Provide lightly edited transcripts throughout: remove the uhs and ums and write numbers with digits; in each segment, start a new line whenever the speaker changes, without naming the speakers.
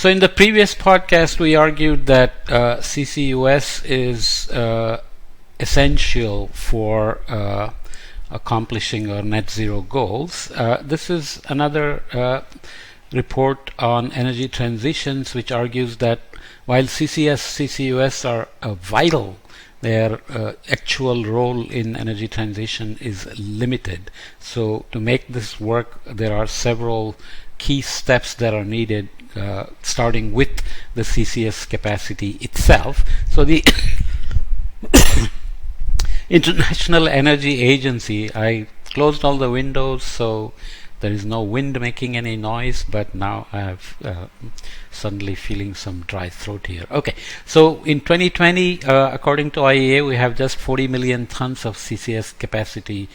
So in the previous podcast, we argued that CCUS is essential for accomplishing our net zero goals. This is another report on energy transitions, which argues that while CCUS are vital, their actual role in energy transition is limited. So to make this work, there are several key steps that are needed, starting with the CCS capacity itself. So the International Energy Agency, I closed all the windows so there is no wind making any noise, but now I have suddenly feeling some dry throat here. Okay, so in 2020, according to IEA, we have just 40 million tons of CCS capacity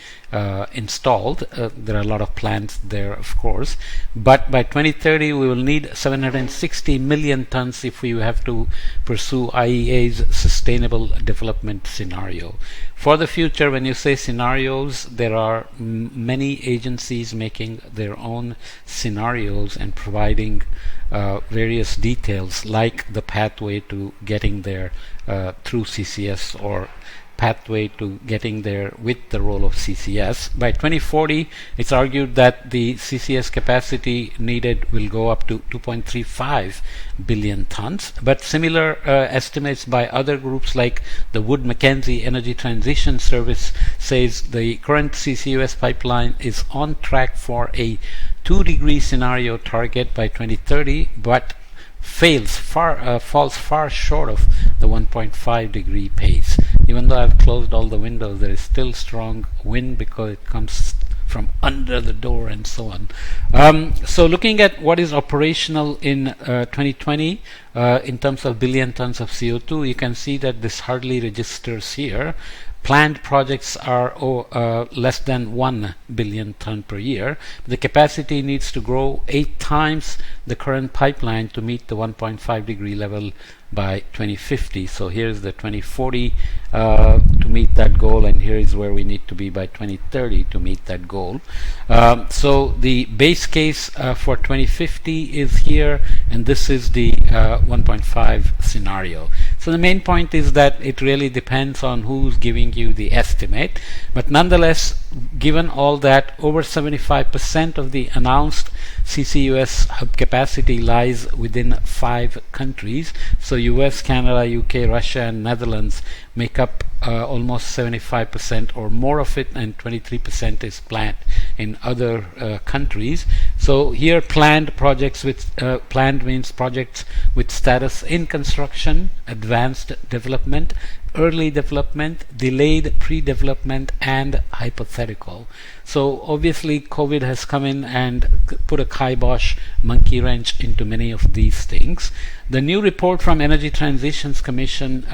installed. There are a lot of plants there, of course, but by 2030 we will need 760 million tons if we have to pursue IEA's sustainable development scenario. For the future, when you say scenarios, there are many agencies making their own scenarios and providing various details, like the pathway to getting there through CCS, or pathway to getting there with the role of CCS. By 2040, it's argued that the CCS capacity needed will go up to 2.35 billion tons, but similar estimates by other groups like the Wood Mackenzie Energy Transition Service says the current CCUS pipeline is on track for a 2-degree scenario target by 2030, but falls far short of the 1.5 degree pace. Even though I've closed all the windows, there is still strong wind because it comes from under the door and so on. So looking at what is operational in 2020 in terms of billion tons of CO2, you can see that this hardly registers here. Planned projects are less than 1 billion ton per year. The capacity needs to grow 8 times the current pipeline to meet the 1.5 degree level by 2050. So here's the 2040 to meet that goal, and here is where we need to be by 2030 to meet that goal. So the base case for 2050 is here, and this is the 1.5 scenario. So the main point is that it really depends on who's giving you the estimate, but nonetheless, given all that, over 75% of the announced CCUS hub capacity lies within 5 countries. So US, Canada, UK, Russia and Netherlands make up almost 75% or more of it, and 23% is planned in other countries. So here planned projects with planned means projects with status in construction, advanced development, early development, delayed pre-development and hypothetical. So obviously COVID has come in and put a kibosh, monkey wrench into many of these things. The new report from Energy Transitions Commission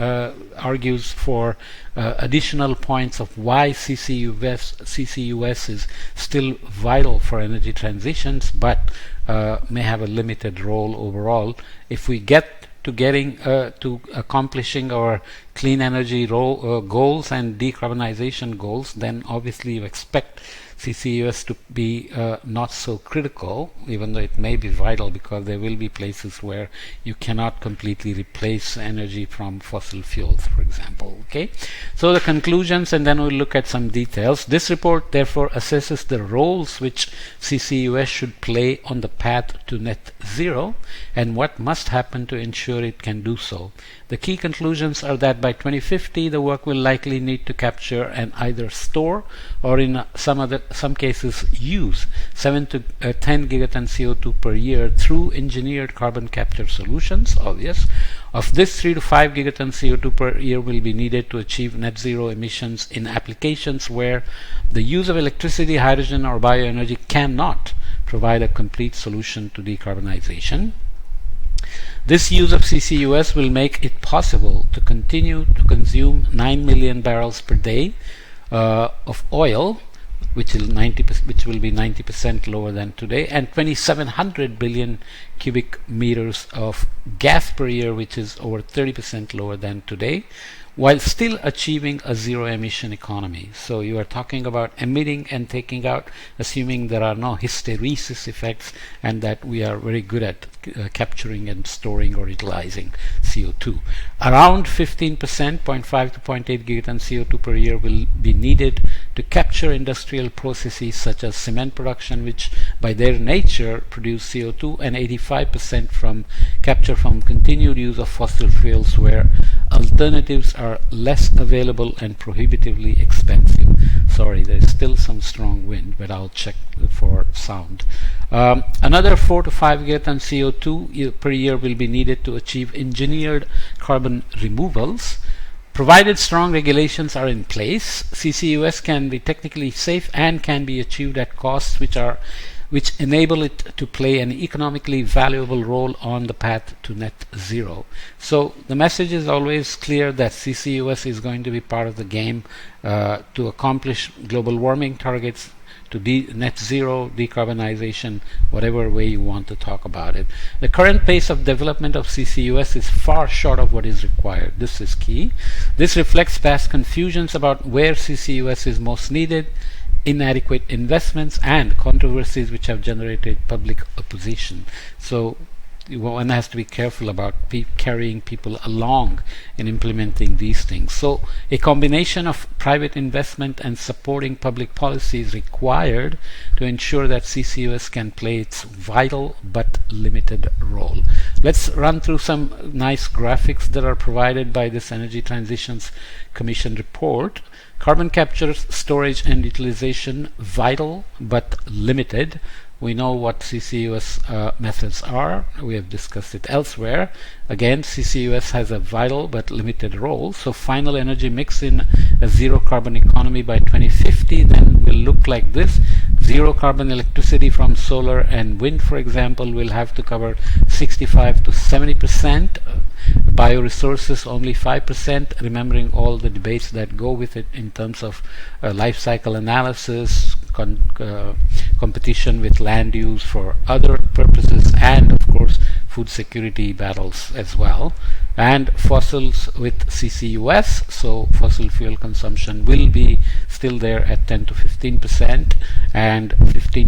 argues for additional points of why CCUS is still vital for energy transitions, but may have a limited role overall. If we get to accomplishing our clean energy goals and decarbonization goals, then obviously you expect CCUS to be not so critical, even though it may be vital, because there will be places where you cannot completely replace energy from fossil fuels, for example. Okay, so the conclusions, and then we'll look at some details. This report therefore assesses the roles which CCUS should play on the path to net zero and what must happen to ensure it can do so. The key conclusions are that by 2050 the work will likely need to capture and either store or in some cases use 7 to 10 gigaton CO2 per year through engineered carbon capture solutions, obvious. Of this, 3 to 5 gigaton CO2 per year will be needed to achieve net zero emissions in applications where the use of electricity, hydrogen or bioenergy cannot provide a complete solution to decarbonization. This use of CCUS will make it possible to continue to consume 9 million barrels per day of oil, which will be 90% lower than today, and 2,700 billion cubic meters of gas per year, which is over 30% lower than today, while still achieving a zero emission economy. So you are talking about emitting and taking out, assuming there are no hysteresis effects and that we are very good at capturing and storing or utilizing CO2. Around 15%, 0.5 to 0.8 gigaton CO2 per year will be needed to capture industrial processes such as cement production, which by their nature produce CO2, and 85% from capture from continued use of fossil fuels where alternatives are less available and prohibitively expensive. Sorry, there is still some strong wind, but I'll check for sound. Another 4 to 5 gigaton CO2 per year will be needed to achieve engineered carbon removals. Provided strong regulations are in place, CCUS can be technically safe and can be achieved at costs which enable it to play an economically valuable role on the path to net zero. So the message is always clear that CCUS is going to be part of the game to accomplish global warming targets, to net zero, decarbonization, whatever way you want to talk about it. The current pace of development of CCUS is far short of what is required. This is key. This reflects past confusions about where CCUS is most needed, inadequate investments, and controversies which have generated public opposition. So one has to be careful about carrying people along in implementing these things. So a combination of private investment and supporting public policy is required to ensure that CCUS can play its vital but limited role. Let's run through some nice graphics that are provided by this Energy Transitions Commission report. Carbon capture, storage and utilization, vital but limited. We know what CCUS methods are. We have discussed it elsewhere. Again, CCUS has a vital but limited role. So final energy mix in a zero carbon economy by 2050 then will look like this. Zero carbon electricity from solar and wind, for example, will have to cover 65 to 70%. Bioresources only 5%, remembering all the debates that go with it in terms of life cycle analysis, competition with land use for other purposes, and of course food security battles as well. And fossils with CCUS, so fossil fuel consumption will be still there at 10 to 15%, and 10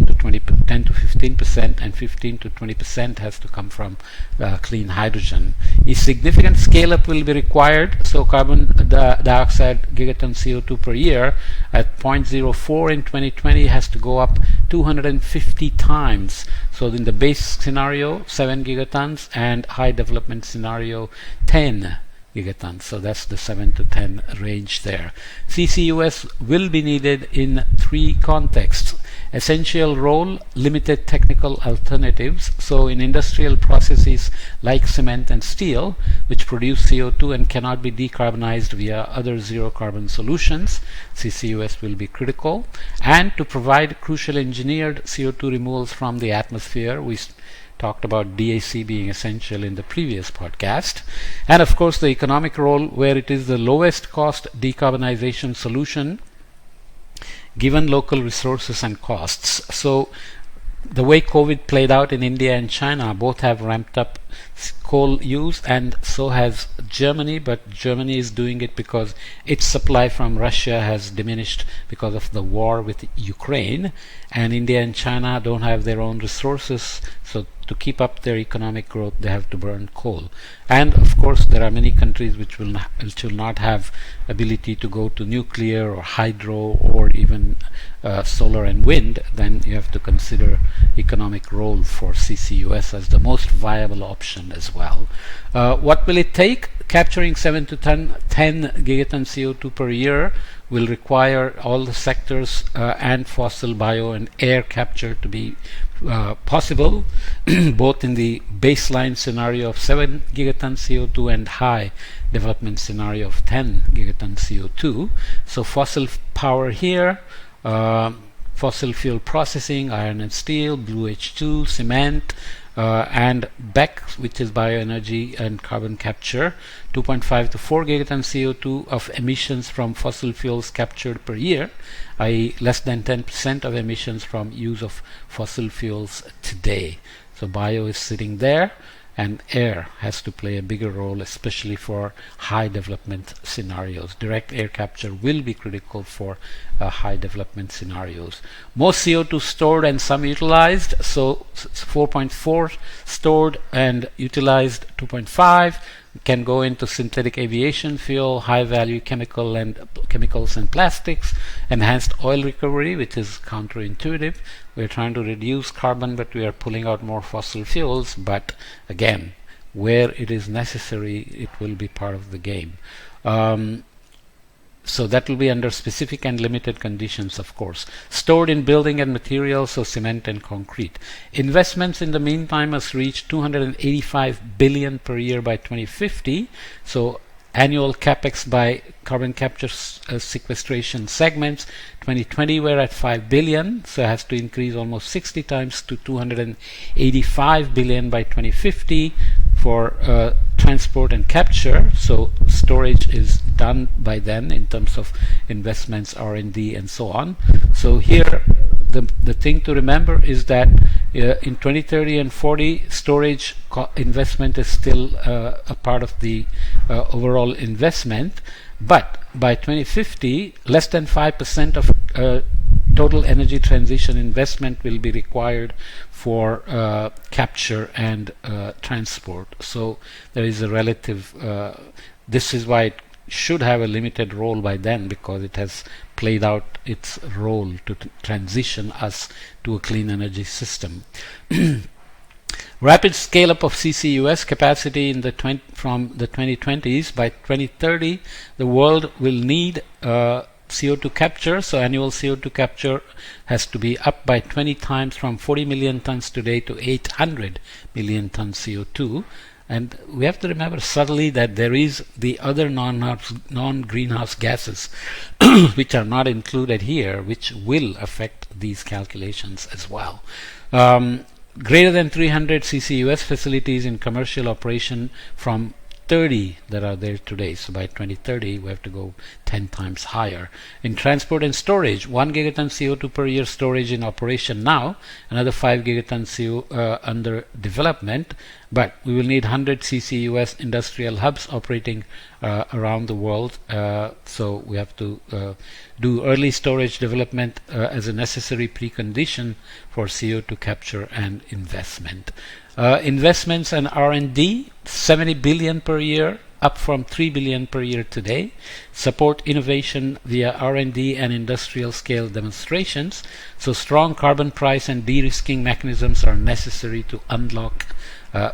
to 15%, and 15 to 20% has to come from clean hydrogen. A significant scale up will be required, so carbon dioxide gigaton CO2 per year at 0.04 in 2020 has to go up 250 times. So in the base scenario 7 gigatons, and high development scenario 10 gigatons. So that's the 7 to 10 range there. CCUS will be needed in three contexts. Essential role, limited technical alternatives. So in industrial processes like cement and steel, which produce CO2 and cannot be decarbonized via other zero carbon solutions, CCUS will be critical. And to provide crucial engineered CO2 removals from the atmosphere, we talked about DAC being essential in the previous podcast. And of course the economic role, where it is the lowest cost decarbonization solution given local resources and costs. So the way COVID played out in India and China, both have ramped up coal use, and so has Germany, but Germany is doing it because its supply from Russia has diminished because of the war with Ukraine, and India and China don't have their own resources, so to keep up their economic growth they have to burn coal. And of course there are many countries which will not have ability to go to nuclear or hydro or even solar and wind. Then you have to consider economic role for CCUS as the most viable option as well. What will it take? Capturing 7 to 10 gigaton CO2 per year will require all the sectors and fossil, bio and air capture to be possible, both in the baseline scenario of 7 gigaton CO2 and high development scenario of 10 gigaton CO2. So fossil power here, fossil fuel processing, iron and steel, blue H2, cement, and BEC, which is bioenergy and carbon capture, 2.5 to 4 gigaton CO2 of emissions from fossil fuels captured per year, i.e. less than 10% of emissions from use of fossil fuels today. So bio is sitting there. and air has to play a bigger role, especially for high development scenarios. Direct air capture will be critical for high development scenarios. More CO2 stored and some utilized, so 4.4 stored and utilized 2.5 can go into synthetic aviation fuel, high value chemicals and plastics, enhanced oil recovery, which is counterintuitive. We're trying to reduce carbon, but we are pulling out more fossil fuels. But again, where it is necessary, it will be part of the game. So that will be under specific and limited conditions, of course. Stored in building and materials, so cement and concrete. Investments in the meantime must reach 285 billion per year by 2050. So annual capex by carbon capture sequestration segments. 2020 we're at 5 billion, so it has to increase almost 60 times to 285 billion by 2050 for transport and capture. So storage is done by then in terms of investments, R&D and so on. So here the thing to remember is that in 2030 and 40 storage investment is still a part of the overall investment, but by 2050 less than 5% of total energy transition investment will be required for capture and transport. So there is a relative this is why it should have a limited role by then, because it has played out its role to transition us to a clean energy system. Rapid scale up of CCUS capacity in from the 2020s. By 2030 the world will need CO2 capture, so annual CO2 capture has to be up by 20 times from 40 million tons today to 800 million tons CO2. And we have to remember subtly that there is the other non-greenhouse gases which are not included here, which will affect these calculations as well. Greater than 300 CCUS facilities in commercial operation from 30 that are there today. So by 2030 we have to go 10 times higher. In transport and storage, 1 gigaton CO2 per year storage in operation now, another 5 gigaton CO under development, but we will need 100 CCUS industrial hubs operating around the world. So we have to do early storage development as a necessary precondition for CO2 capture and investment. Investments and R&D, 70 billion per year, up from 3 billion per year today. Support innovation via R&D and industrial scale demonstrations. So strong carbon price and de-risking mechanisms are necessary to unlock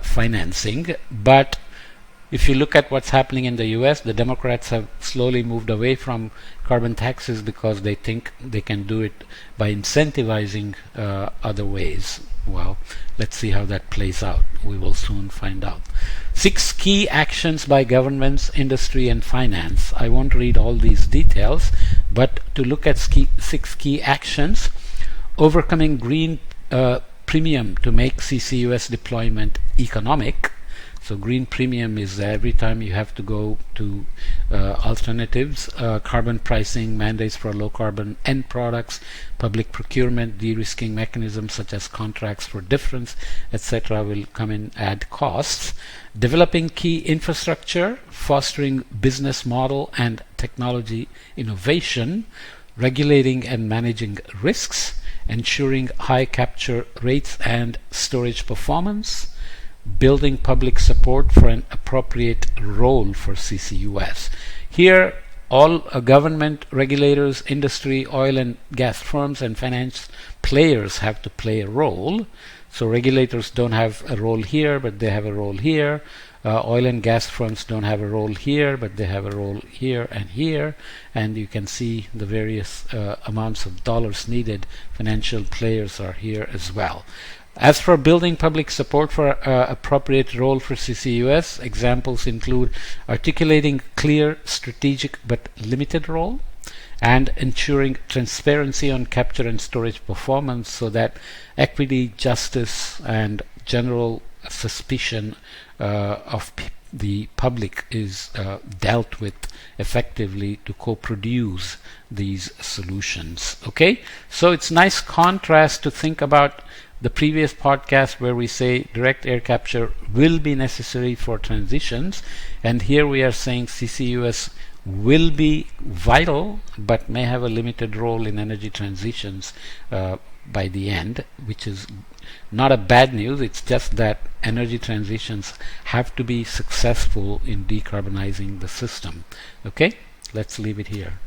financing. But if you look at what's happening in the US, the Democrats have slowly moved away from carbon taxes because they think they can do it by incentivizing other ways. Well, let's see how that plays out. We will soon find out. 6 key actions by governments, industry and finance. I won't read all these details, but to look at 6 key actions. Overcoming green premium to make CCUS deployment economic. So green premium is every time you have to go to alternatives, carbon pricing, mandates for low carbon end products, public procurement, de-risking mechanisms such as contracts for difference, etc. will come in, add costs. Developing key infrastructure, fostering business model and technology innovation, regulating and managing risks, ensuring high capture rates and storage performance, building public support for an appropriate role for CCUS. Here, all government, regulators, industry, oil and gas firms and finance players have to play a role. So regulators don't have a role here, but they have a role here. Oil and gas firms don't have a role here, but they have a role here and here. And you can see the various amounts of dollars needed. Financial players are here as well. As for building public support for appropriate role for CCUS, examples include articulating clear, strategic but limited role, and ensuring transparency on capture and storage performance so that equity, justice, and general suspicion of the public is dealt with effectively to co-produce these solutions. Okay, so it's nice contrast to think about the previous podcast where we say direct air capture will be necessary for transitions, and here we are saying CCUS will be vital but may have a limited role in energy transitions by the end, which is not a bad news. It's just that energy transitions have to be successful in decarbonizing the system. Okay, let's leave it here.